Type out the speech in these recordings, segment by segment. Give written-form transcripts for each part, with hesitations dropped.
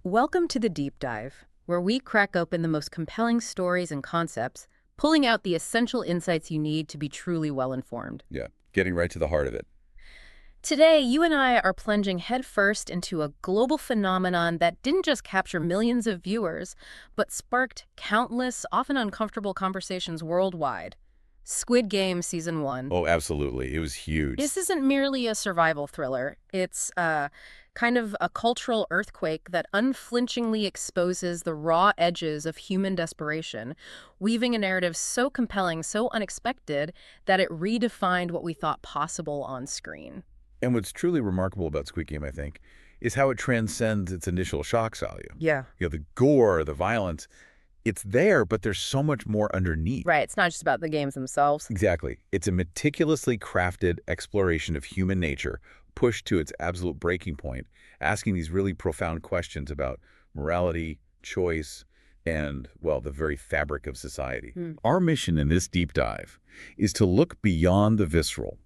Welcome to the Deep Dive, where we crack open the most compelling stories and concepts, pulling out the essential insights you need to be truly well-informed. Yeah, getting right to the heart of it. Today, you and I are plunging headfirst into a global phenomenon that didn't just capture millions of viewers, but sparked countless, often uncomfortable conversations worldwide. Squid Game Season 1. Oh, absolutely. It was huge. This isn't merely a survival thriller. It's kind of a cultural earthquake that unflinchingly exposes the raw edges of human desperation, weaving a narrative so compelling, so unexpected, that it redefined what we thought possible on screen. And what's truly remarkable about Squid Game, I think, is how it transcends its initial shock value. Yeah. The gore, the violence, it's there, but there's so much more underneath. Right, it's not just about the games themselves. Exactly. It's a meticulously crafted exploration of human nature, pushed to its absolute breaking point, asking these really profound questions about morality, choice, and, well, the very fabric of society. Our mission in this deep dive is to look beyond the visceral,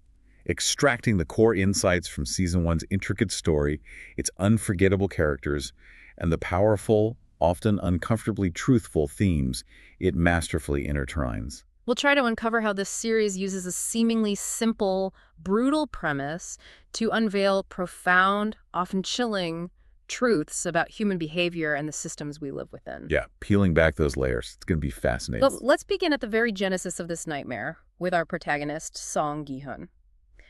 extracting the core insights from Season 1's intricate story, its unforgettable characters, and the powerful, often uncomfortably truthful themes it masterfully intertwines. We'll try to uncover how this series uses a seemingly simple, brutal premise to unveil profound, often chilling, truths about human behavior and the systems we live within. Yeah, peeling back those layers. It's going to be fascinating. But let's begin at the very genesis of this nightmare with our protagonist, Seong Gi-hun.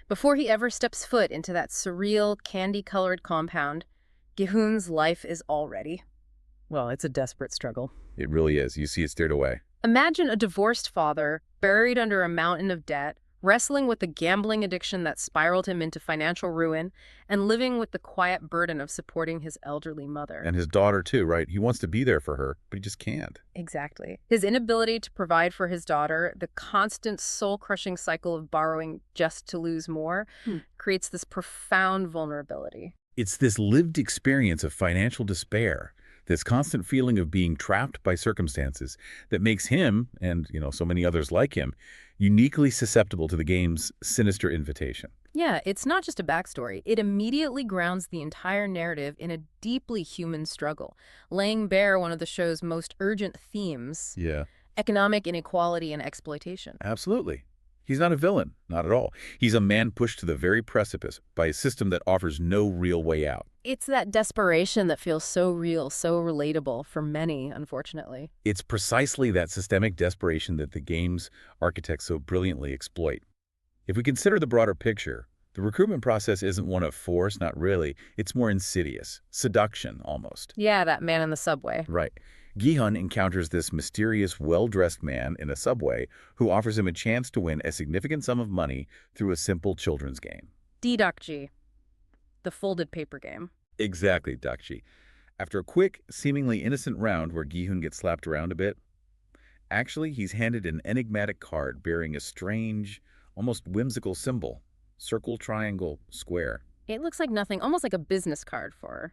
Before he ever steps foot into that surreal, candy-colored compound, Gi-hun's life is already, well, it's a desperate struggle. It really is. You see it steered away. Imagine a divorced father, buried under a mountain of debt, wrestling with the gambling addiction that spiraled him into financial ruin, and living with the quiet burden of supporting his elderly mother. And his daughter, too, right? He wants to be there for her, but he just can't. Exactly. His inability to provide for his daughter, the constant soul-crushing cycle of borrowing just to lose more, creates this profound vulnerability. It's this lived experience of financial despair, this constant feeling of being trapped by circumstances that makes him, and so many others like him, uniquely susceptible to the game's sinister invitation. Yeah, it's not just a backstory. It immediately grounds the entire narrative in a deeply human struggle, laying bare one of the show's most urgent themes, Yeah, economic inequality and exploitation. absolutely. He's not a villain, not at all. He's a man pushed to the very precipice by a system that offers no real way out. It's that desperation that feels so real, so relatable for many, unfortunately. It's precisely that systemic desperation that the game's architects so brilliantly exploit. If we consider the broader picture, the recruitment process isn't one of force, not really. It's more insidious, seduction almost. Yeah, that man in the subway. Right. Gi-hun encounters this mysterious, well-dressed man in a subway who offers him a chance to win a significant sum of money through a simple children's game. D-Doc-G, the folded paper game. Exactly, Dakshi. After a quick, seemingly innocent round where Gi-hun gets slapped around a bit, actually he's handed an enigmatic card bearing a strange, almost whimsical symbol. Circle, triangle, square. It looks like nothing, almost like a business card for,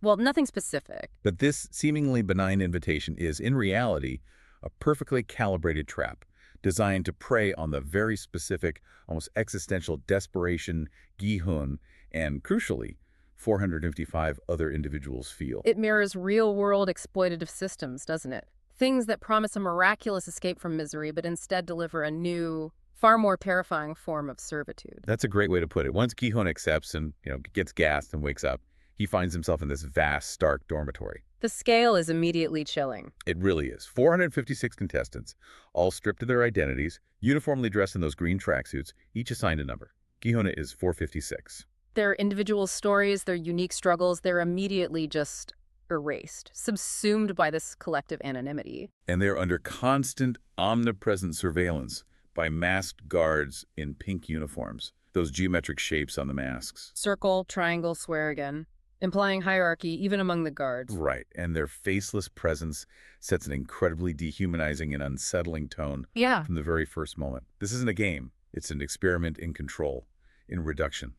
well, nothing specific. But this seemingly benign invitation is, in reality, a perfectly calibrated trap designed to prey on the very specific, almost existential desperation Gi-hun and, crucially, 455 other individuals feel. It mirrors real-world exploitative systems, doesn't it? Things that promise a miraculous escape from misery, but instead deliver a new, far more terrifying form of servitude. That's a great way to put it. Once Gi-hun accepts and, gets gassed and wakes up, he finds himself in this vast, stark dormitory. The scale is immediately chilling. It really is. 456 contestants, all stripped of their identities, uniformly dressed in those green tracksuits, each assigned a number. Gi-hun is 456. Their individual stories, their unique struggles, they're immediately just erased, subsumed by this collective anonymity. And they're under constant, omnipresent surveillance by masked guards in pink uniforms, those geometric shapes on the masks. Circle, triangle, square again, implying hierarchy even among the guards. Right, and their faceless presence sets an incredibly dehumanizing and unsettling tone Yeah. from the very first moment. This isn't a game. It's an experiment in control, in reduction,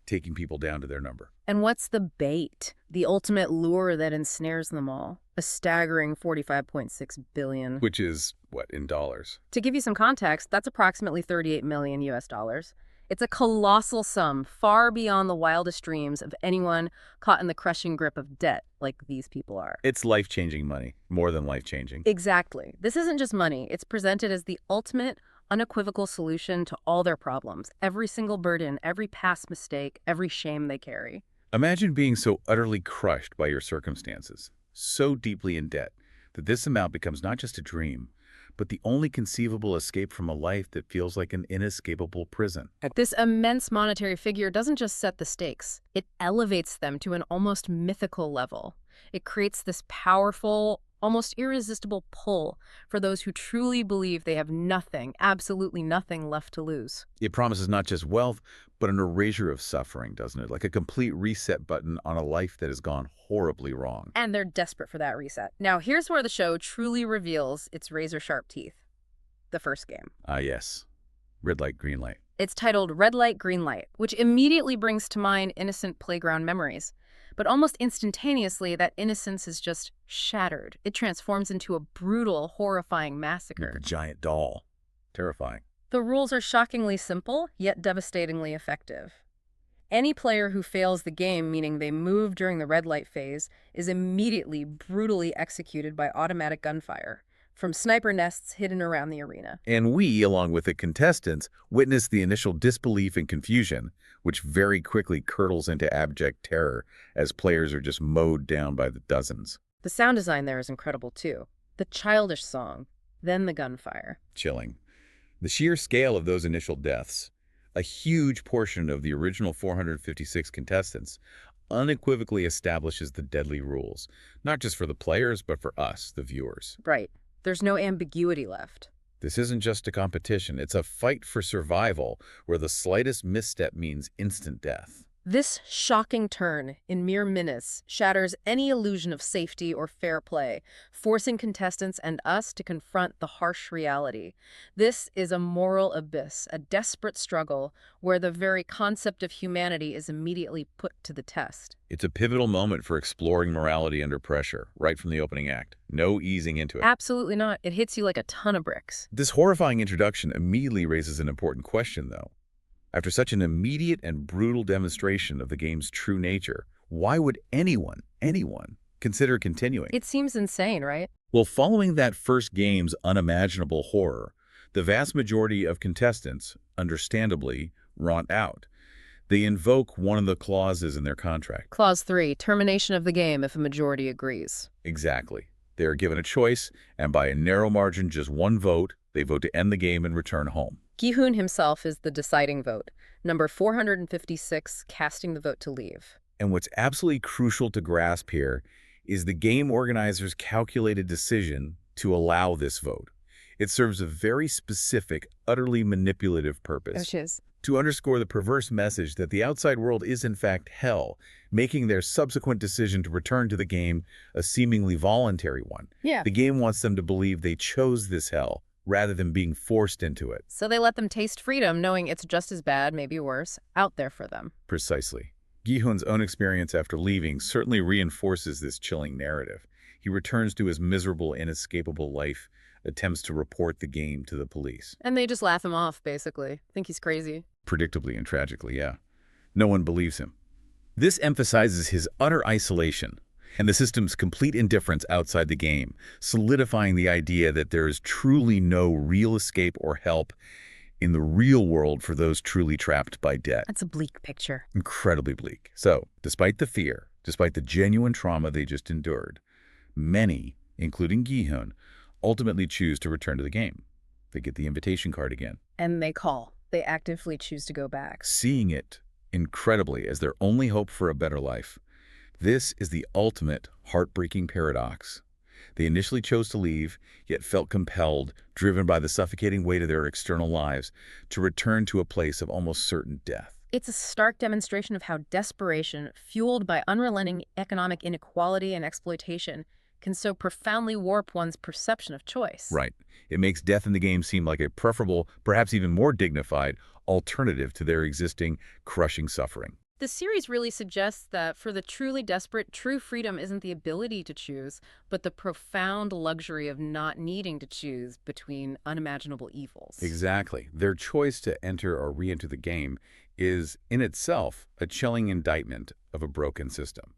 taking people down to their number. And what's the bait? The ultimate lure that ensnares them all. A staggering $45.6 billion. Which is, what, in dollars? To give you some context, that's approximately 38 million US dollars. It's a colossal sum, far beyond the wildest dreams of anyone caught in the crushing grip of debt like these people are. It's life-changing money, more than life-changing. Exactly. This isn't just money. It's presented as the ultimate, unequivocal solution to all their problems, every single burden, every past mistake, every shame they carry. Imagine being so utterly crushed by your circumstances, so deeply in debt, that this amount becomes not just a dream, but the only conceivable escape from a life that feels like an inescapable prison. This immense monetary figure doesn't just set the stakes, it elevates them to an almost mythical level. It creates this powerful, almost irresistible pull for those who truly believe they have nothing, absolutely nothing left to lose. It promises not just wealth, but an erasure of suffering, doesn't it? Like a complete reset button on a life that has gone horribly wrong. And they're desperate for that reset. Now, here's where the show truly reveals its razor-sharp teeth. The first game. Ah, yes. Red light, green light. It's titled Red Light, Green Light, which immediately brings to mind innocent playground memories. But almost instantaneously, that innocence is just shattered. It transforms into a brutal, horrifying Like massacre. a giant doll. Terrifying. The rules are shockingly simple, yet devastatingly effective. Any player who fails the game, meaning they move during the red light phase, is immediately brutally executed by automatic gunfire from sniper nests hidden around the arena. And we, along with the contestants, witness the initial disbelief and confusion, which very quickly curdles into abject terror as players are just mowed down by the dozens. The sound design there is incredible too. The childish song, then the gunfire. Chilling. The sheer scale of those initial deaths, a huge portion of the original 456 contestants, unequivocally establishes the deadly rules, not just for the players, but for us, the viewers. Right. There's no ambiguity left. This isn't just a competition, it's a fight for survival where the slightest misstep means instant death. This shocking turn in mere minutes shatters any illusion of safety or fair play, forcing contestants and us to confront the harsh reality. This is a moral abyss, a desperate struggle where the very concept of humanity is immediately put to the test. It's a pivotal moment for exploring morality under pressure, right from the opening act. No easing into it. Absolutely not. It hits you like a ton of bricks. This horrifying introduction immediately raises an important question, though. After such an immediate and brutal demonstration of the game's true nature, why would anyone consider continuing? It seems insane, right? Well, following that first game's unimaginable horror, the vast majority of contestants, understandably, want out. They invoke one of the clauses in their contract. Clause 3, termination of the game if a majority agrees. Exactly. They are given a choice, and by a narrow margin, just one vote, they vote to end the game and return home. Gi-hun himself is the deciding vote, number 456 casting the vote to leave. And what's absolutely crucial to grasp here is the game organizers' calculated decision to allow this vote. It serves a very specific, utterly manipulative purpose. Which is? To underscore the perverse message that the outside world is in fact hell, making their subsequent decision to return to the game a seemingly voluntary one. Yeah. The game wants them to believe they chose this hell, rather than being forced into it. So they let them taste freedom, knowing it's just as bad, maybe worse, out there for them. Precisely. Gi-hun's own experience after leaving certainly reinforces this chilling narrative. He returns to his miserable, inescapable life, attempts to report the game to the police. And they just laugh him off, basically. Think he's crazy. Predictably and tragically, yeah. No one believes him. This emphasizes his utter isolation and the system's complete indifference outside the game, solidifying the idea that there is truly no real escape or help in the real world for those truly trapped by debt. That's a bleak picture. Incredibly bleak. So, despite the fear, despite the genuine trauma they just endured, many, including Gi-hun, ultimately choose to return to the game. They get the invitation card again. And they call. They actively choose to go back. Seeing it, incredibly, as their only hope for a better life. This is the ultimate heartbreaking paradox. They initially chose to leave, yet felt compelled, driven by the suffocating weight of their external lives, to return to a place of almost certain death. It's a stark demonstration of how desperation, fueled by unrelenting economic inequality and exploitation, can so profoundly warp one's perception of choice. Right. It makes death in the game seem like a preferable, perhaps even more dignified, alternative to their existing crushing suffering. The series really suggests that for the truly desperate, true freedom isn't the ability to choose, but the profound luxury of not needing to choose between unimaginable evils. Exactly. Their choice to enter or re-enter the game is, in itself, a chilling indictment of a broken system.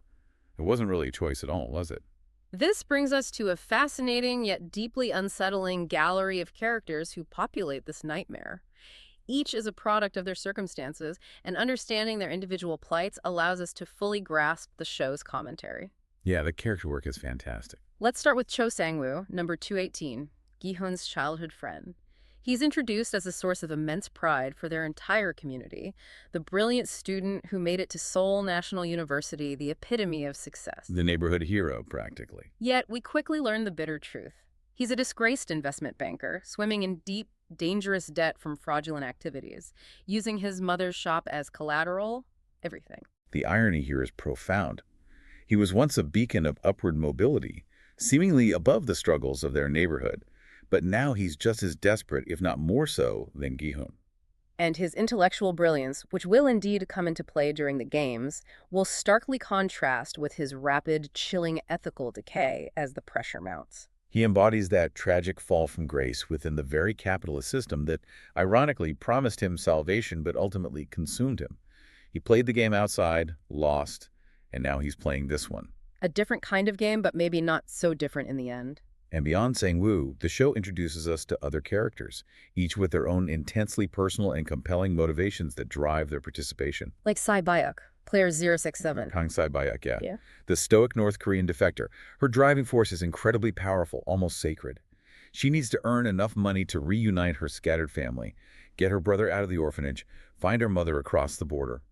It wasn't really a choice at all, was it? This brings us to a fascinating yet deeply unsettling gallery of characters who populate this nightmare. Each is a product of their circumstances, and understanding their individual plights allows us to fully grasp the show's commentary. Yeah, the character work is fantastic. Let's start with Cho Sang-woo, number 218, Gi-hun's childhood friend. He's introduced as a source of immense pride for their entire community, the brilliant student who made it to Seoul National University, the epitome of success. The neighborhood hero, practically. Yet, we quickly learn the bitter truth. He's a disgraced investment banker, swimming in deep, dangerous debt from fraudulent activities, using his mother's shop as collateral, everything. The irony here is profound. He was once a beacon of upward mobility, seemingly above the struggles of their neighborhood, but now he's just as desperate, if not more so, than Gi-hun. And his intellectual brilliance, which will indeed come into play during the games, will starkly contrast with his rapid, chilling ethical decay as the pressure mounts. He embodies that tragic fall from grace within the very capitalist system that, ironically, promised him salvation but ultimately consumed him. He played the game outside, lost, and now he's playing this one. A different kind of game, but maybe not so different in the end. And beyond Sang-woo, the show introduces us to other characters, each with their own intensely personal and compelling motivations that drive their participation. Like Sai Bayuk, player 067. Kang Sai-bayuk, yeah. Yeah. The stoic North Korean defector. Her driving force is incredibly powerful, almost sacred. She needs to earn enough money to reunite her scattered family, get her brother out of the orphanage, find her mother across the border.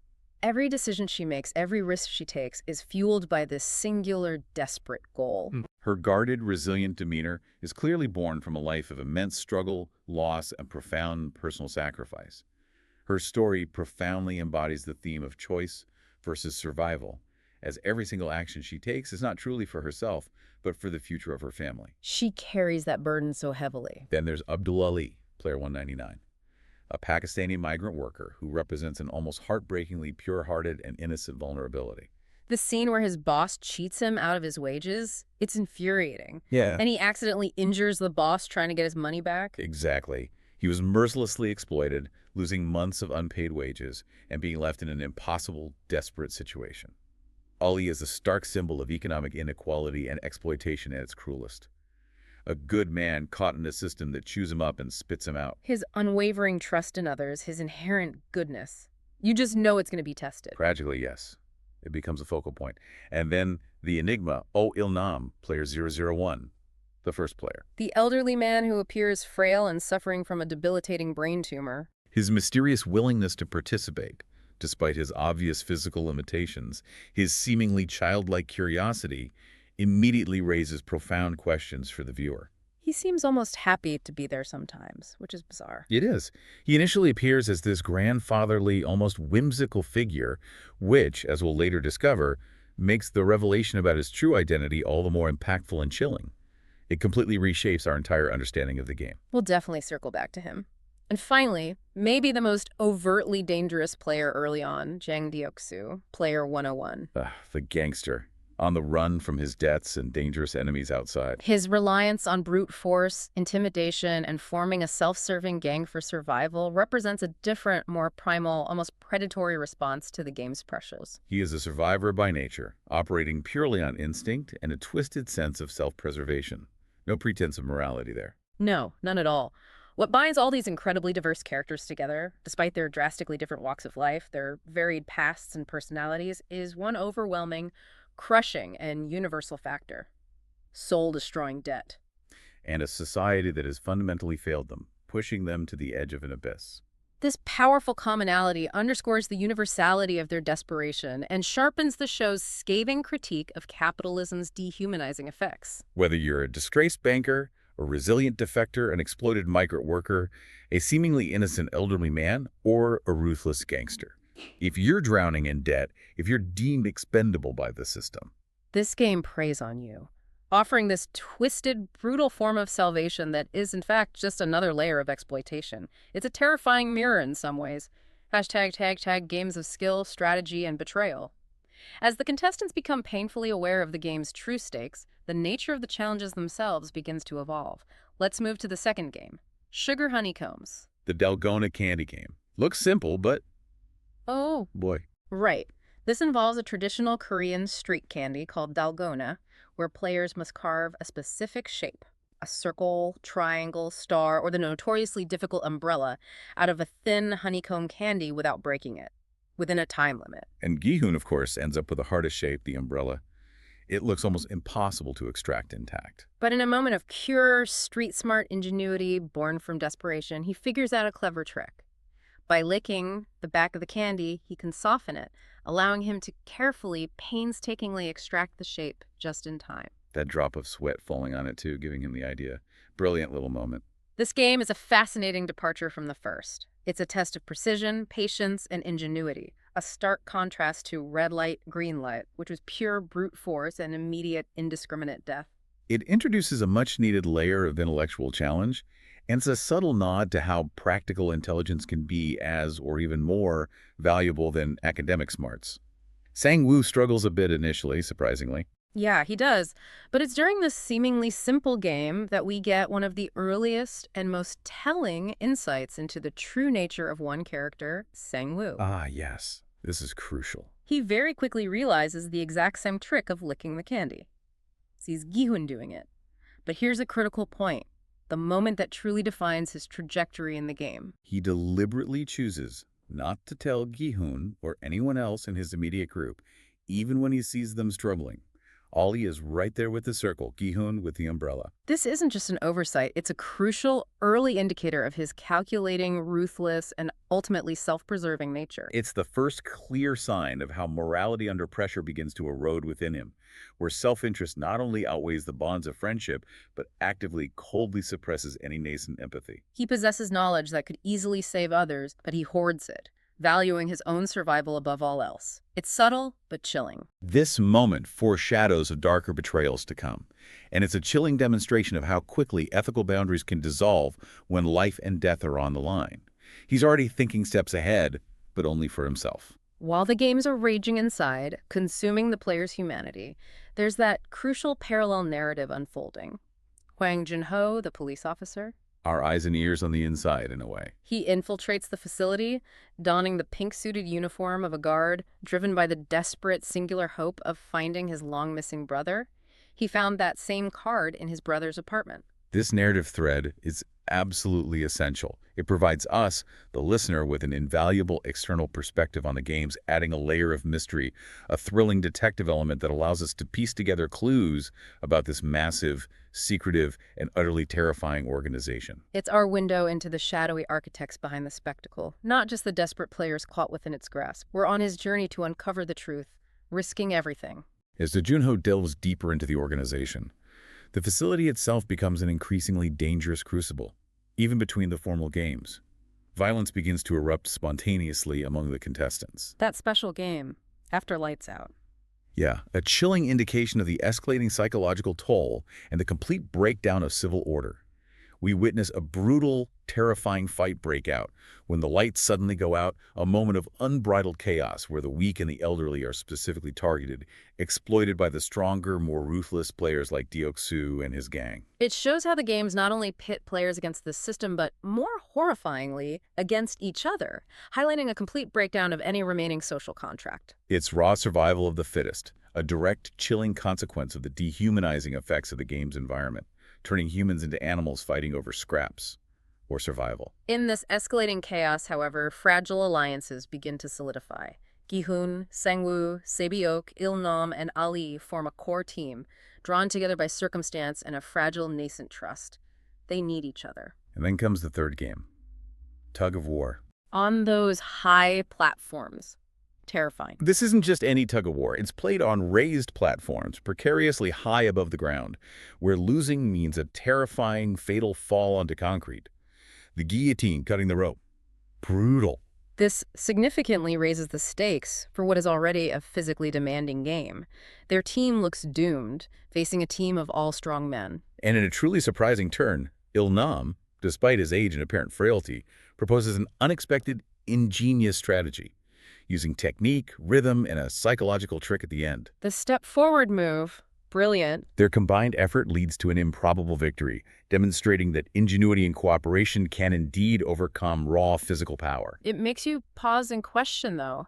Every decision she makes, every risk she takes, is fueled by this singular, desperate goal. Her guarded, resilient demeanor is clearly born from a life of immense struggle, loss, and profound personal sacrifice. Her story profoundly embodies the theme of choice versus survival, as every single action she takes is not truly for herself, but for the future of her family. She carries that burden so heavily. Then there's Abdul Ali, player 199, a Pakistani migrant worker who represents an almost heartbreakingly pure-hearted and innocent vulnerability. The scene where his boss cheats him out of his wages, it's infuriating. Yeah. And he accidentally injures the boss trying to get his money back. Exactly. He was mercilessly exploited, losing months of unpaid wages, and being left in an impossible, desperate situation. Ali is a stark symbol of economic inequality and exploitation at its cruelest. A good man caught in a system that chews him up and spits him out. His unwavering trust in others, his inherent goodness. You just know it's going to be tested. Tragically, yes. It becomes a focal point. And then the enigma, Oh Il-nam, player 001, the first player. The elderly man who appears frail and suffering from a debilitating brain tumor. His mysterious willingness to participate, despite his obvious physical limitations, his seemingly childlike curiosity, immediately raises profound questions for the viewer. He seems almost happy to be there sometimes, which is bizarre. It is. He initially appears as this grandfatherly, almost whimsical figure, which, as we'll later discover, makes the revelation about his true identity all the more impactful and chilling. It completely reshapes our entire understanding of the game. We'll definitely circle back to him. And finally, maybe the most overtly dangerous player early on, Jang Deok-soo, player 101. The gangster, on the run from his debts and dangerous enemies outside. His reliance on brute force, intimidation, and forming a self-serving gang for survival represents a different, more primal, almost predatory response to the game's pressures. He is a survivor by nature, operating purely on instinct and a twisted sense of self-preservation. No pretense of morality there. No, none at all. What binds all these incredibly diverse characters together, despite their drastically different walks of life, their varied pasts and personalities, is one overwhelming, crushing, and universal factor: soul-destroying debt. And a society that has fundamentally failed them, pushing them to the edge of an abyss. This powerful commonality underscores the universality of their desperation and sharpens the show's scathing critique of capitalism's dehumanizing effects. Whether you're a disgraced banker, a resilient defector, an exploited migrant worker, a seemingly innocent elderly man, or a ruthless gangster. If you're drowning in debt, if you're deemed expendable by the system, this game preys on you, offering this twisted, brutal form of salvation that is, in fact, just another layer of exploitation. It's a terrifying mirror in some ways, Hashtag tag tag games of skill, strategy, and betrayal. As the contestants become painfully aware of the game's true stakes, the nature of the challenges themselves begins to evolve. Let's move to the second game. Sugar honeycombs. The Dalgona candy game. Looks simple, but Oh, boy. right. This involves a traditional Korean street candy called dalgona, where players must carve a specific shape, a circle, triangle, star, or the notoriously difficult umbrella, out of a thin honeycomb candy without breaking it, within a time limit. And Gi-hun, of course, ends up with the hardest shape, the umbrella. It looks almost impossible to extract intact. But in a moment of pure, street-smart ingenuity born from desperation, he figures out a clever trick. By licking the back of the candy, he can soften it, allowing him to carefully, painstakingly extract the shape just in time. That drop of sweat falling on it, too, giving him the idea. Brilliant little moment. This game is a fascinating departure from the first. It's a test of precision, patience, and ingenuity, a stark contrast to red light, green light, which was pure brute force and immediate, indiscriminate death. It introduces a much-needed layer of intellectual challenge, and it's a subtle nod to how practical intelligence can be as, or even more, valuable than academic smarts. Sang-woo struggles a bit initially, surprisingly. Yeah, he does. But it's during this seemingly simple game that we get one of the earliest and most telling insights into the true nature of one character, Sang-woo. Ah, yes. This is crucial. He very quickly realizes the exact same trick of licking the candy. Sees Gi-hun doing it. But here's a critical point, the moment that truly defines his trajectory in the game. He deliberately chooses not to tell Gi-hun or anyone else in his immediate group, even when he sees them struggling. Ollie is right there with the circle, Gi-hun with the umbrella. This isn't just an oversight, it's a crucial early indicator of his calculating, ruthless, and ultimately self-preserving nature. It's the first clear sign of how morality under pressure begins to erode within him, where self-interest not only outweighs the bonds of friendship, but actively, coldly suppresses any nascent empathy. He possesses knowledge that could easily save others, but he hoards it, valuing his own survival above all else. It's subtle, but chilling. This moment foreshadows of darker betrayals to come, and it's a chilling demonstration of how quickly ethical boundaries can dissolve when life and death are on the line. He's already thinking steps ahead, but only for himself. While the games are raging inside, consuming the player's humanity, there's that crucial parallel narrative unfolding. Hwang Jin-ho, the police officer, Our eyes and ears on the inside, in a way. he infiltrates the facility, donning the pink-suited uniform of a guard, driven by the desperate, singular hope of finding his long-missing brother. He found that same card in his brother's apartment. This narrative thread is absolutely essential. It provides us, the listener, with an invaluable external perspective on the games, adding a layer of mystery, a thrilling detective element that allows us to piece together clues about this massive, secretive, and utterly terrifying organization. It's our window into the shadowy architects behind the spectacle, not just the desperate players caught within its grasp. We're on his journey to uncover the truth, risking everything. As Junho delves deeper into the organization, the facility itself becomes an increasingly dangerous crucible, even between the formal games. Violence begins to erupt spontaneously among the contestants. That special game, After Lights Out. Yeah, a chilling indication of the escalating psychological toll and the complete breakdown of civil order. We witness a brutal, terrifying fight break out when the lights suddenly go out, a moment of unbridled chaos where the weak and the elderly are specifically targeted, exploited by the stronger, more ruthless players like Deok-soo and his gang. It shows how the games not only pit players against the system, but more horrifyingly, against each other, highlighting a complete breakdown of any remaining social contract. It's raw survival of the fittest, a direct, chilling consequence of the dehumanizing effects of the game's environment, turning humans into animals fighting over scraps or survival. In this escalating chaos, however, fragile alliances begin to solidify. Gi-hun, Sang-woo, Se-byok, Il-nam, and Ali form a core team, drawn together by circumstance and a fragile nascent trust. They need each other. And then comes the third game, tug of war. On those high platforms. Terrifying. This isn't just any tug of war. It's played on raised platforms, precariously high above the ground, where losing means a terrifying, fatal fall onto concrete. The guillotine cutting the rope. Brutal. This significantly raises the stakes for what is already a physically demanding game. Their team looks doomed, facing a team of all strong men. And in a truly surprising turn, Il-nam, despite his age and apparent frailty, proposes an unexpected, ingenious strategy, using technique, rhythm, and a psychological trick at the end. The step forward move, brilliant. Their combined effort leads to an improbable victory, demonstrating that ingenuity and cooperation can indeed overcome raw physical power. It makes you pause and question, though.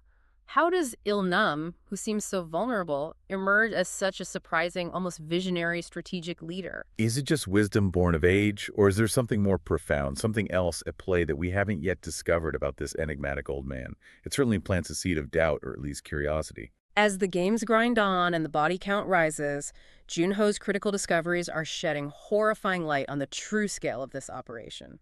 How does Il-nam, who seems so vulnerable, emerge as such a surprising, almost visionary strategic leader? Is it just wisdom born of age, or is there something more profound, something else at play that we haven't yet discovered about this enigmatic old man? It certainly plants a seed of doubt, or at least curiosity. As the games grind on and the body count rises, Junho's critical discoveries are shedding horrifying light on the true scale of this operation.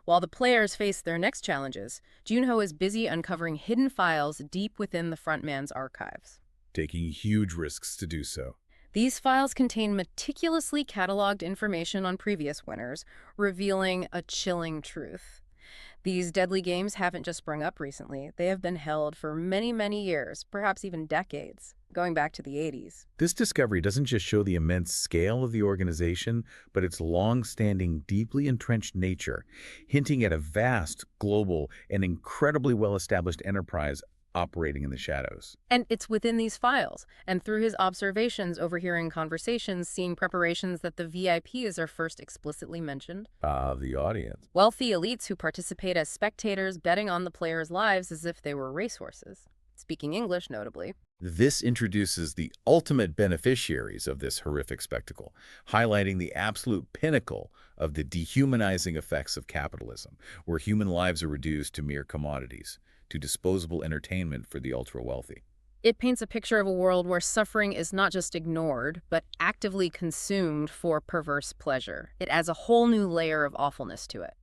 While the players face their next challenges, Junho is busy uncovering hidden files deep within the frontman's archives. Taking huge risks to do so. These files contain meticulously cataloged information on previous winners, revealing a chilling truth. These deadly games haven't just sprung up recently. They have been held for many, many years, perhaps even decades, going back to the 80s. This discovery doesn't just show the immense scale of the organization, but its long-standing, deeply entrenched nature, hinting at a vast, global, and incredibly well-established enterprise operating in the shadows. And it's within these files, and through his observations, overhearing conversations, seeing preparations that the VIPs are first explicitly mentioned. The audience. Wealthy elites who participate as spectators, betting on the players' lives as if they were racehorses. Speaking English, notably. This introduces the ultimate beneficiaries of this horrific spectacle, highlighting the absolute pinnacle of the dehumanizing effects of capitalism, where human lives are reduced to mere commodities, to disposable entertainment for the ultra-wealthy. It paints a picture of a world where suffering is not just ignored, but actively consumed for perverse pleasure. It adds a whole new layer of awfulness to it.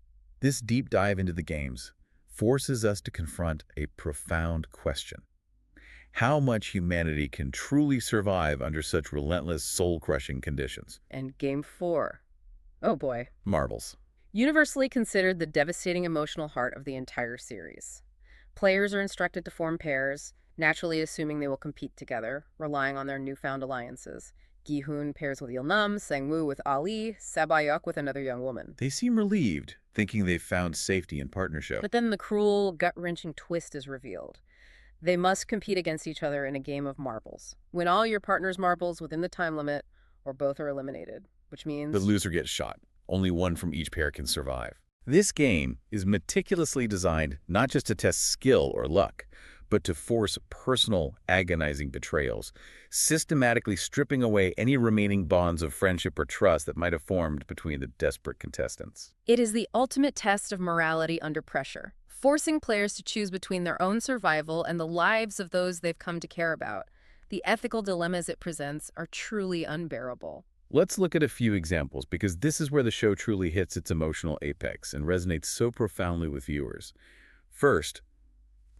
This deep dive into the games forces us to confront a profound question. How much humanity can truly survive under such relentless, soul-crushing conditions? And Game 4. Oh boy. Marbles. Universally considered the devastating emotional heart of the entire series. Players are instructed to form pairs, naturally assuming they will compete together, relying on their newfound alliances. Gi-hun pairs with Il-nam, Sang-woo with Ali, Sabayok with another young woman. They seem relieved, thinking they've found safety in partnership. But then the cruel, gut-wrenching twist is revealed. They must compete against each other in a game of marbles. Win all your partner's marbles within the time limit, or both are eliminated, which means The loser gets shot. Only one from each pair can survive. This game is meticulously designed not just to test skill or luck, but to force personal, agonizing betrayals, systematically stripping away any remaining bonds of friendship or trust that might have formed between the desperate contestants. it is the ultimate test of morality under pressure, forcing players to choose between their own survival and the lives of those they've come to care about. The ethical dilemmas it presents are truly unbearable. Let's look at a few examples, because this is where the show truly hits its emotional apex and resonates so profoundly with viewers. First,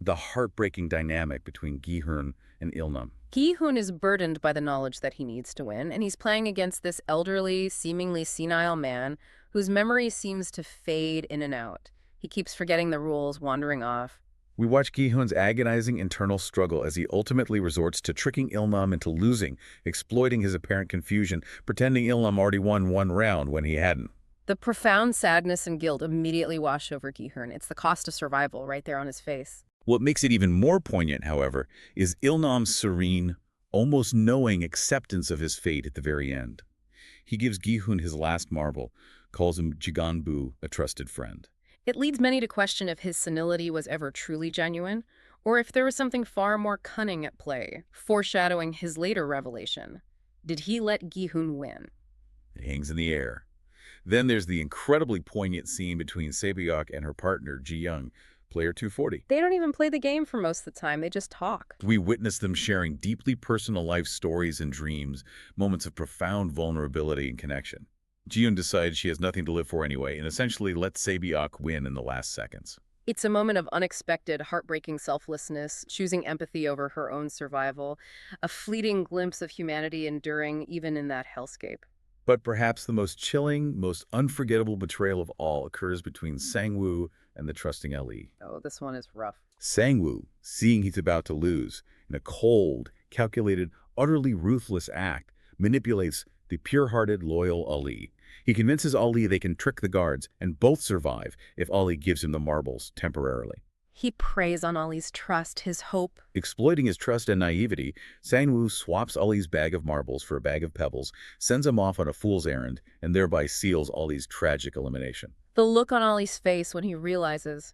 the heartbreaking dynamic between Gi-hun and Il-nam. Gi-hun is burdened by the knowledge that he needs to win, and he's playing against this elderly, seemingly senile man whose memory seems to fade in and out. He keeps forgetting the rules, wandering off. We watch Gi-hun's agonizing internal struggle as he ultimately resorts to tricking Il-nam into losing, exploiting his apparent confusion, pretending Il-nam already won one round when he hadn't. The profound sadness and guilt immediately wash over Gi-hun. It's the cost of survival right there on his face. What makes it even more poignant, however, is Il-nam's serene, almost knowing acceptance of his fate at the very end. He gives Gi-hun his last marble, calls him Jiganbu, a trusted friend. It leads many to question if his senility was ever truly genuine, or if there was something far more cunning at play, foreshadowing his later revelation. Did he let Gi-hun win? It hangs in the air. Then there's the incredibly poignant scene between Sabayok and her partner, Ji-young, player 240. They don't even play the game for most of the time, they just talk. We witness them sharing deeply personal life stories and dreams, moments of profound vulnerability and connection. Ji-young decides she has nothing to live for anyway, and essentially lets Sabayok win in the last seconds. It's a moment of unexpected, heartbreaking selflessness, choosing empathy over her own survival, a fleeting glimpse of humanity enduring even in that hellscape. But perhaps the most chilling, most unforgettable betrayal of all occurs between Sang-woo and the trusting Ali. Oh, this one is rough. Sang-woo, seeing he's about to lose, in a cold, calculated, utterly ruthless act, manipulates the pure-hearted, loyal Ali. He convinces Ali they can trick the guards and both survive if Ali gives him the marbles temporarily. He preys on Ollie's trust, his hope. Exploiting his trust and naivety, Sang-woo swaps Ollie's bag of marbles for a bag of pebbles, sends him off on a fool's errand, and thereby seals Ollie's tragic elimination. The look on Ollie's face when he realizes,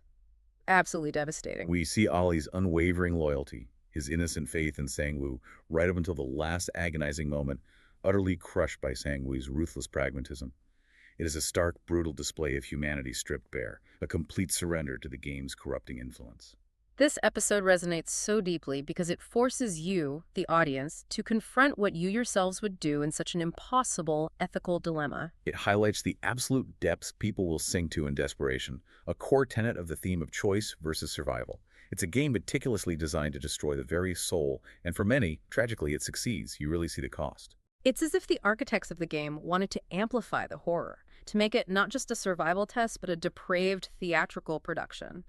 absolutely devastating. We see Ollie's unwavering loyalty, his innocent faith in Sang-woo, right up until the last agonizing moment, utterly crushed by Sang-woo's ruthless pragmatism. It is a stark, brutal display of humanity stripped bare, a complete surrender to the game's corrupting influence. This episode resonates so deeply because it forces you, the audience, to confront what you yourselves would do in such an impossible ethical dilemma. It highlights the absolute depths people will sink to in desperation, a core tenet of the theme of choice versus survival. It's a game meticulously designed to destroy the very soul, and for many, tragically, it succeeds. You really see the cost. It's as if the architects of the game wanted to amplify the horror, to make it not just a survival test, but a depraved theatrical production.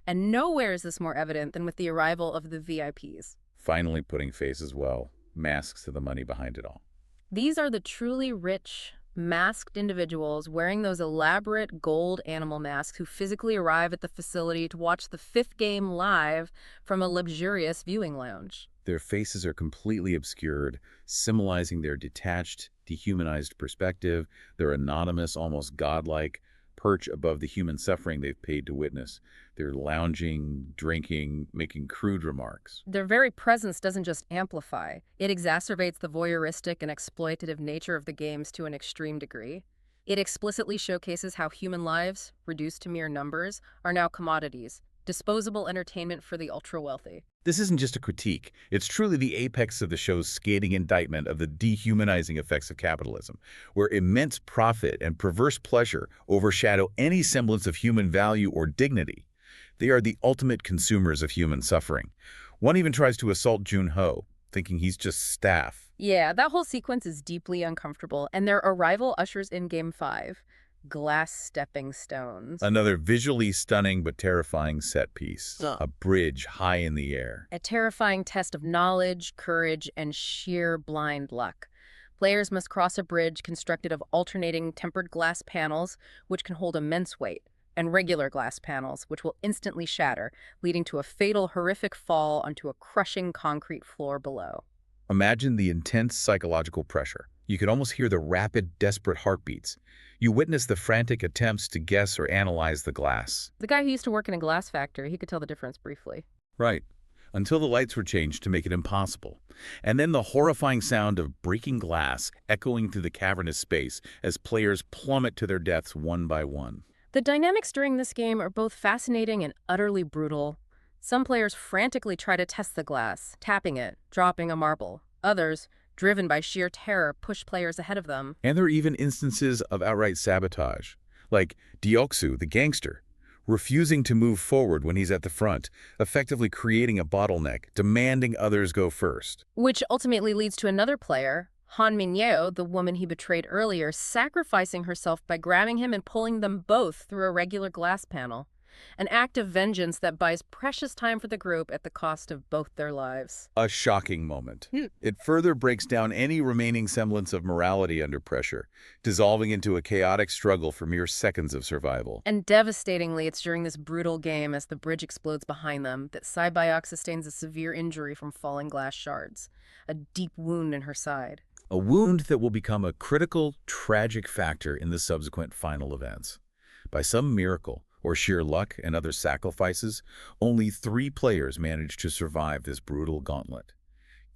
And nowhere is this more evident than with the arrival of the VIPs. Finally putting faces well, masks to the money behind it all. These are the truly rich, masked individuals wearing those elaborate gold animal masks who physically arrive at the facility to watch the fifth game live from a luxurious viewing lounge. Their faces are completely obscured, symbolizing their detached, dehumanized perspective, their anonymous, almost godlike perch above the human suffering they've paid to witness. They're lounging, drinking, making crude remarks. Their very presence doesn't just amplify, it exacerbates the voyeuristic and exploitative nature of the games to an extreme degree. It explicitly showcases how human lives, reduced to mere numbers, are now commodities, disposable entertainment for the ultra-wealthy. This isn't just a critique. It's truly the apex of the show's scathing indictment of the dehumanizing effects of capitalism, where immense profit and perverse pleasure overshadow any semblance of human value or dignity. They are the ultimate consumers of human suffering. One even tries to assault Jun-ho, thinking he's just staff. Yeah, that whole sequence is deeply uncomfortable, and their arrival ushers in Game 5. Glass stepping stones. Another visually stunning but terrifying set piece. A bridge high in the air. A terrifying test of knowledge, courage, and sheer blind luck. Players must cross a bridge constructed of alternating tempered glass panels, which can hold immense weight, and regular glass panels, which will instantly shatter, leading to a fatal, horrific fall onto a crushing concrete floor below. Imagine the intense psychological pressure. You could almost hear the rapid, desperate heartbeats. You witness the frantic attempts to guess or analyze the glass. The guy who used to work in a glass factory, he could tell the difference briefly. Right. Until the lights were changed to make it impossible. And then the horrifying sound of breaking glass echoing through the cavernous space as players plummet to their deaths one by one. The dynamics during this game are both fascinating and utterly brutal. Some players frantically try to test the glass, tapping it, dropping a marble. Others, driven by sheer terror, push players ahead of them. And there are even instances of outright sabotage, like Deoksu, the gangster, refusing to move forward when he's at the front, effectively creating a bottleneck, demanding others go first. Which ultimately leads to another player, Han Min-yeo, the woman he betrayed earlier, sacrificing herself by grabbing him and pulling them both through a regular glass panel. An act of vengeance that buys precious time for the group at the cost of both their lives. A shocking moment. It further breaks down any remaining semblance of morality under pressure, dissolving into a chaotic struggle for mere seconds of survival. And devastatingly, it's during this brutal game, as the bridge explodes behind them, that Sae-byok sustains a severe injury from falling glass shards, a deep wound in her side. A wound that will become a critical, tragic factor in the subsequent final events. By some miracle, or sheer luck and other sacrifices, only 3 players managed to survive this brutal gauntlet: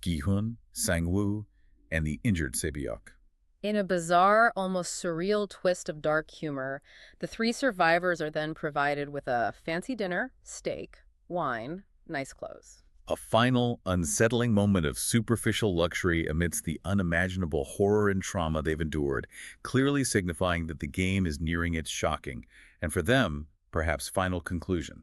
Gi-hun, Sang-woo, and the injured Sae-byok. In a bizarre, almost surreal twist of dark humor, the 3 survivors are then provided with a fancy dinner, steak, wine, nice clothes. A final, unsettling moment of superficial luxury amidst the unimaginable horror and trauma they've endured, clearly signifying that the game is nearing its shocking, and for them, perhaps final conclusion.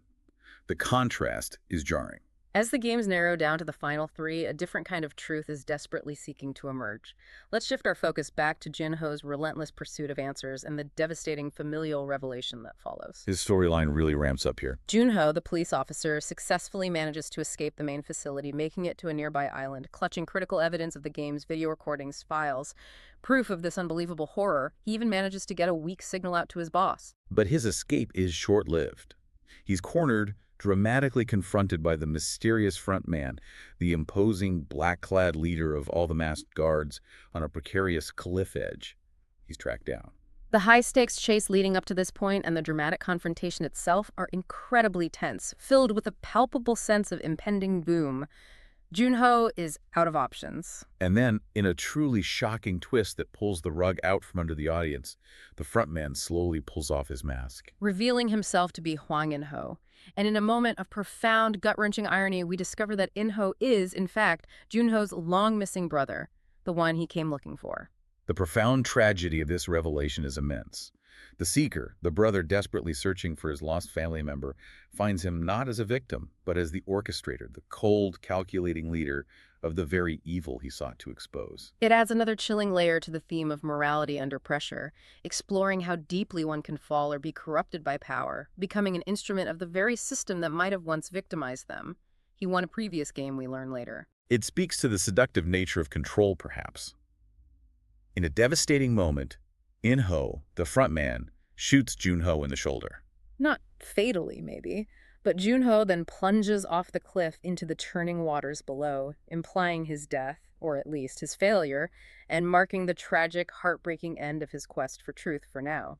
The contrast is jarring. As the games narrow down to the final 3, a different kind of truth is desperately seeking to emerge. Let's shift our focus back to Jin-ho's relentless pursuit of answers and the devastating familial revelation that follows. His storyline really ramps up here. Jun-ho, the police officer, successfully manages to escape the main facility, making it to a nearby island, clutching critical evidence of the game's video recordings, files. Proof of this unbelievable horror, he even manages to get a weak signal out to his boss. But his escape is short-lived. He's cornered, dramatically confronted by the mysterious front man, the imposing black-clad leader of all the masked guards on a precarious cliff edge. He's tracked down. The high-stakes chase leading up to this point and the dramatic confrontation itself are incredibly tense, filled with a palpable sense of impending doom. Junho is out of options. And then, in a truly shocking twist that pulls the rug out from under the audience, the front man slowly pulls off his mask. Revealing himself to be Hwang In-ho. And in a moment of profound, gut-wrenching irony, we discover that In-ho is, in fact, Junho's long-missing brother, the one he came looking for. The profound tragedy of this revelation is immense. The seeker, the brother desperately searching for his lost family member, finds him not as a victim, but as the orchestrator, the cold, calculating leader of the very evil he sought to expose. It adds another chilling layer to the theme of morality under pressure, exploring how deeply one can fall or be corrupted by power, becoming an instrument of the very system that might have once victimized them. He won a previous game, we learn later. It speaks to the seductive nature of control, perhaps. In a devastating moment, In-ho, the frontman, shoots Junho in the shoulder. Not fatally, maybe, but Junho then plunges off the cliff into the churning waters below, implying his death, or at least his failure, and marking the tragic, heartbreaking end of his quest for truth for now.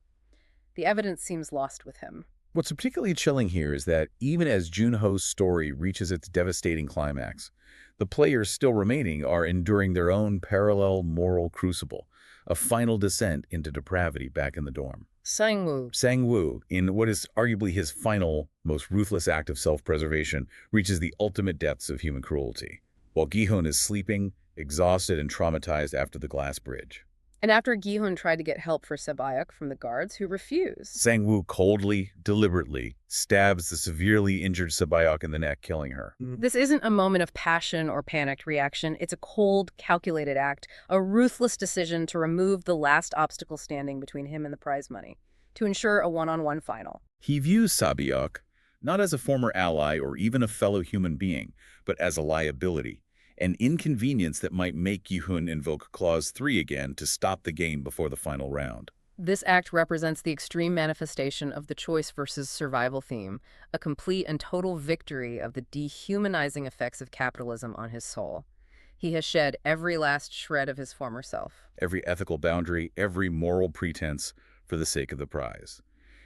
The evidence seems lost with him. What's particularly chilling here is that even as Junho's story reaches its devastating climax, the players still remaining are enduring their own parallel moral crucible, a final descent into depravity back in the dorm. Sang-woo, in what is arguably his final, most ruthless act of self-preservation, reaches the ultimate depths of human cruelty, while Gi-hun is sleeping, exhausted and traumatized after the glass bridge. And after Gi-hun tried to get help for Sabayuk from the guards, who refused. Sang-woo coldly, deliberately, stabs the severely injured Sabayuk in the neck, killing her. This isn't a moment of passion or panicked reaction. It's a cold, calculated act, a ruthless decision to remove the last obstacle standing between him and the prize money, to ensure a one-on-one final. He views Sabayuk not as a former ally or even a fellow human being, but as a liability, an inconvenience that might make Gi-hun invoke Clause 3 again to stop the game before the final round. This act represents the extreme manifestation of the choice versus survival theme, a complete and total victory of the dehumanizing effects of capitalism on his soul. He has shed every last shred of his former self. Every ethical boundary, every moral pretense for the sake of the prize.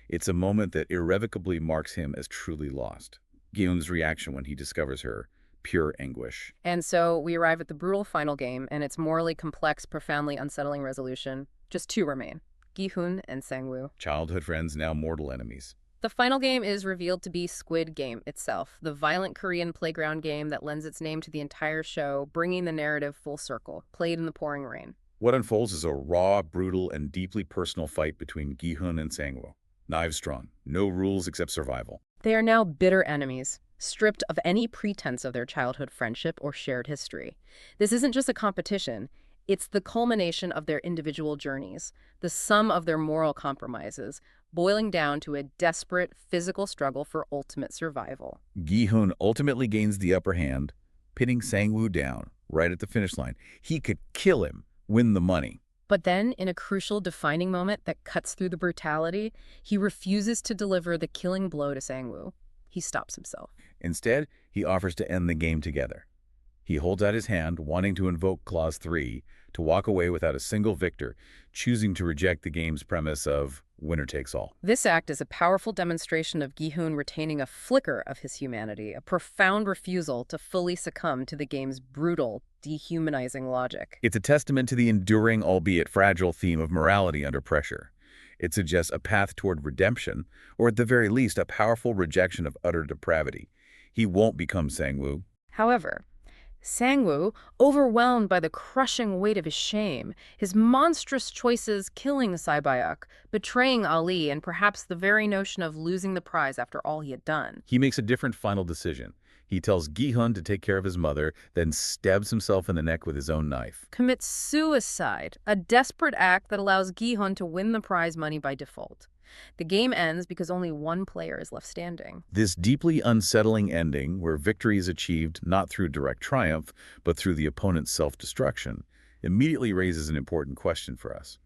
It's a moment that irrevocably marks him as truly lost. Gi-hun's reaction when he discovers her, pure anguish. And so we arrive at the brutal final game and its morally complex, profoundly unsettling resolution. Just two remain, Gi-hun and Sang-woo. Childhood friends, now mortal enemies. The final game is revealed to be Squid Game itself, the violent Korean playground game that lends its name to the entire show, bringing the narrative full circle, played in the pouring rain. What unfolds is a raw, brutal, and deeply personal fight between Gi-hun and Sang-woo. Knives drawn, no rules except survival. They are now bitter enemies, stripped of any pretense of their childhood friendship or shared history. This isn't just a competition, it's the culmination of their individual journeys, the sum of their moral compromises, boiling down to a desperate physical struggle for ultimate survival. Gi-hun ultimately gains the upper hand, pinning Sang-woo down right at the finish line. He could kill him, win the money. But then, in a crucial defining moment that cuts through the brutality, he refuses to deliver the killing blow to Sang-woo. He stops himself. Instead, he offers to end the game together. He holds out his hand, wanting to invoke Clause 3, to walk away without a single victor, choosing to reject the game's premise of winner takes all. This act is a powerful demonstration of Gi-hun retaining a flicker of his humanity, a profound refusal to fully succumb to the game's brutal, dehumanizing logic. It's a testament to the enduring, albeit fragile, theme of morality under pressure. It suggests a path toward redemption, or at the very least, a powerful rejection of utter depravity. He won't become Sang-woo. However, Sang-woo, overwhelmed by the crushing weight of his shame, his monstrous choices killing Sabayuk, betraying Ali, and perhaps the very notion of losing the prize after all he had done. He makes a different final decision. He tells Gi-hun to take care of his mother, then stabs himself in the neck with his own knife. Commits suicide, a desperate act that allows Gi-hun to win the prize money by default. The game ends because only one player is left standing. This deeply unsettling ending, where victory is achieved not through direct triumph, but through the opponent's self-destruction, immediately raises an important question for us.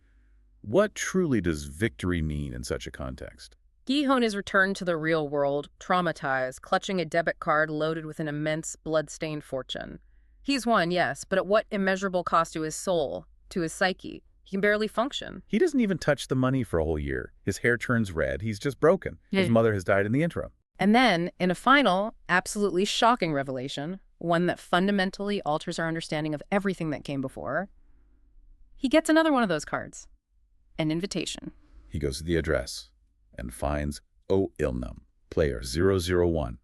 What truly does victory mean in such a context? Gi-hun is returned to the real world, traumatized, clutching a debit card loaded with an immense, blood-stained fortune. He's won, yes, but at what immeasurable cost to his soul, to his psyche? He can barely function. He doesn't even touch the money for a whole year. His hair turns red. He's just broken. His mother has died in the interim. And then, in a final, absolutely shocking revelation, one that fundamentally alters our understanding of everything that came before, he gets another one of those cards. An invitation. He goes to the address and finds Oh Ilnam, player 001,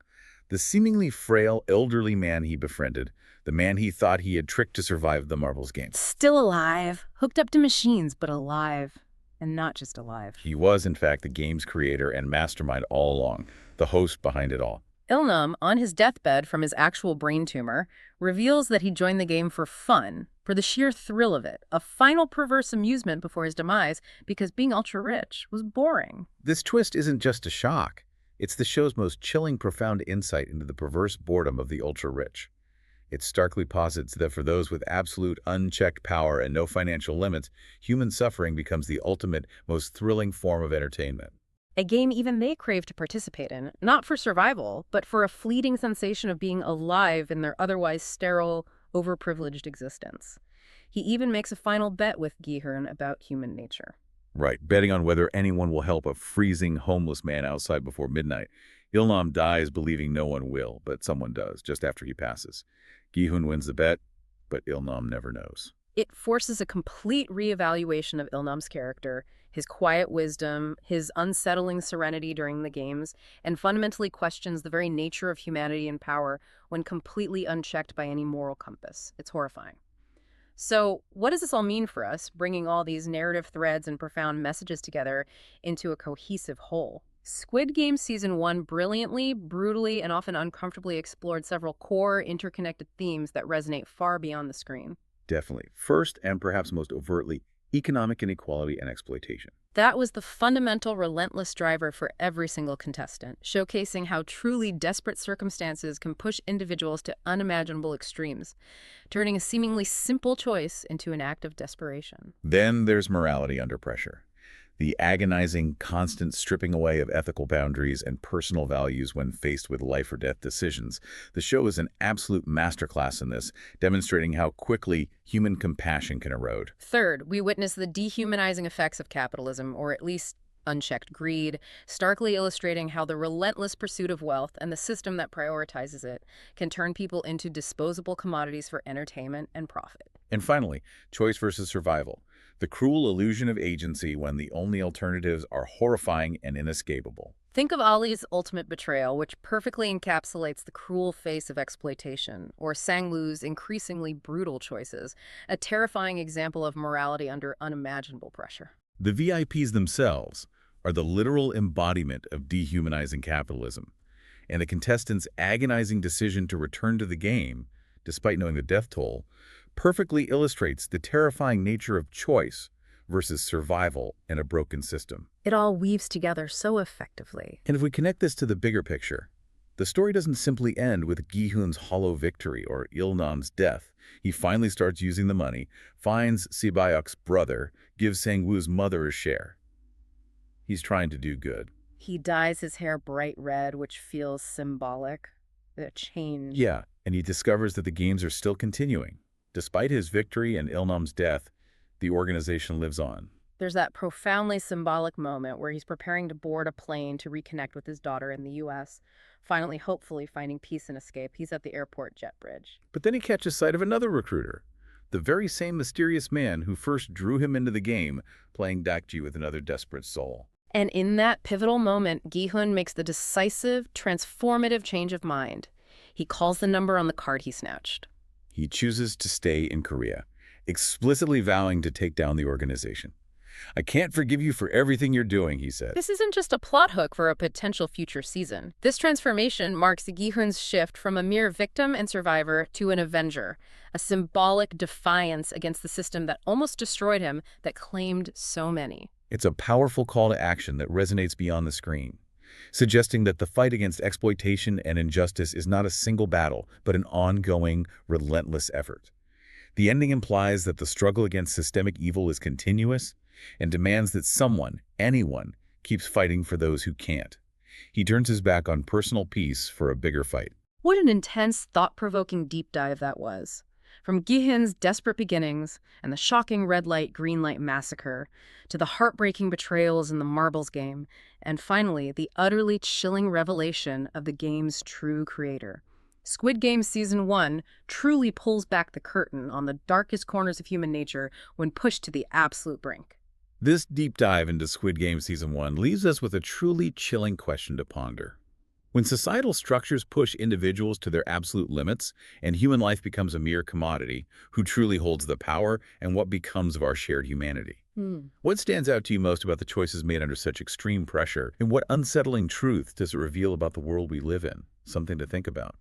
the seemingly frail, elderly man he befriended, the man he thought he had tricked to survive the marbles game. Still alive, hooked up to machines, but alive. And not just alive. He was, in fact, the game's creator and mastermind all along, the host behind it all. Ilnam, on his deathbed from his actual brain tumor, reveals that he joined the game for fun, for the sheer thrill of it, a final perverse amusement before his demise, because being ultra-rich was boring. This twist isn't just a shock. It's the show's most chilling, profound insight into the perverse boredom of the ultra-rich. It starkly posits that for those with absolute unchecked power and no financial limits, human suffering becomes the ultimate, most thrilling form of entertainment. A game even they crave to participate in, not for survival, but for a fleeting sensation of being alive in their otherwise sterile, overprivileged existence. He even makes a final bet with Gi-hun about human nature. Right, betting on whether anyone will help a freezing, homeless man outside before midnight. Ilnam dies believing no one will, but someone does, just after he passes. Gi-hun wins the bet, but Ilnam never knows. It forces a complete reevaluation of Ilnam's character, his quiet wisdom, his unsettling serenity during the games, and fundamentally questions the very nature of humanity and power when completely unchecked by any moral compass. It's horrifying. So, what does this all mean for us, bringing all these narrative threads and profound messages together into a cohesive whole? Squid Game Season 1 brilliantly, brutally, and often uncomfortably explored several core, interconnected themes that resonate far beyond the screen. Definitely. First, and perhaps most overtly, economic inequality and exploitation. That was the fundamental, relentless driver for every single contestant, showcasing how truly desperate circumstances can push individuals to unimaginable extremes, turning a seemingly simple choice into an act of desperation. Then there's morality under pressure. The agonizing, constant stripping away of ethical boundaries and personal values when faced with life-or-death decisions. The show is an absolute masterclass in this, demonstrating how quickly human compassion can erode. Third, we witness the dehumanizing effects of capitalism, or at least unchecked greed, starkly illustrating how the relentless pursuit of wealth and the system that prioritizes it can turn people into disposable commodities for entertainment and profit. And finally, choice versus survival. The cruel illusion of agency when the only alternatives are horrifying and inescapable. Think of Ali's ultimate betrayal, which perfectly encapsulates the cruel face of exploitation, or Sang-woo's increasingly brutal choices, a terrifying example of morality under unimaginable pressure. The VIPs themselves are the literal embodiment of dehumanizing capitalism, and the contestants' agonizing decision to return to the game, despite knowing the death toll, perfectly illustrates the terrifying nature of choice versus survival in a broken system. It all weaves together so effectively. And if we connect this to the bigger picture, the story doesn't simply end with Gi-hun's hollow victory or Ilnam's death. He finally starts using the money, finds Si-byuk's brother, gives Sang-woo's mother a share. He's trying to do good. He dyes his hair bright red, which feels symbolic. A change. Yeah, and he discovers that the games are still continuing. Despite his victory and Ilnam's death, the organization lives on. There's that profoundly symbolic moment where he's preparing to board a plane to reconnect with his daughter in the U.S., finally, hopefully, finding peace and escape. He's at the airport jet bridge. But then he catches sight of another recruiter, the very same mysterious man who first drew him into the game, playing dakji with another desperate soul. And in that pivotal moment, Gi-hun makes the decisive, transformative change of mind. He calls the number on the card he snatched. He chooses to stay in Korea, explicitly vowing to take down the organization. "I can't forgive you for everything you're doing," he said. This isn't just a plot hook for a potential future season. This transformation marks Gi-hun's shift from a mere victim and survivor to an avenger, a symbolic defiance against the system that almost destroyed him, that claimed so many. It's a powerful call to action that resonates beyond the screen, suggesting that the fight against exploitation and injustice is not a single battle, but an ongoing, relentless effort. The ending implies that the struggle against systemic evil is continuous and demands that someone, anyone, keeps fighting for those who can't. He turns his back on personal peace for a bigger fight. What an intense, thought-provoking deep dive that was. From Gi-hun's desperate beginnings and the shocking red light, green light massacre, to the heartbreaking betrayals in the marbles game, and finally, the utterly chilling revelation of the game's true creator. Squid Game Season 1 truly pulls back the curtain on the darkest corners of human nature when pushed to the absolute brink. This deep dive into Squid Game Season 1 leaves us with a truly chilling question to ponder. When societal structures push individuals to their absolute limits and human life becomes a mere commodity, who truly holds the power and what becomes of our shared humanity? What stands out to you most about the choices made under such extreme pressure, and what unsettling truth does it reveal about the world we live in? Something to think about.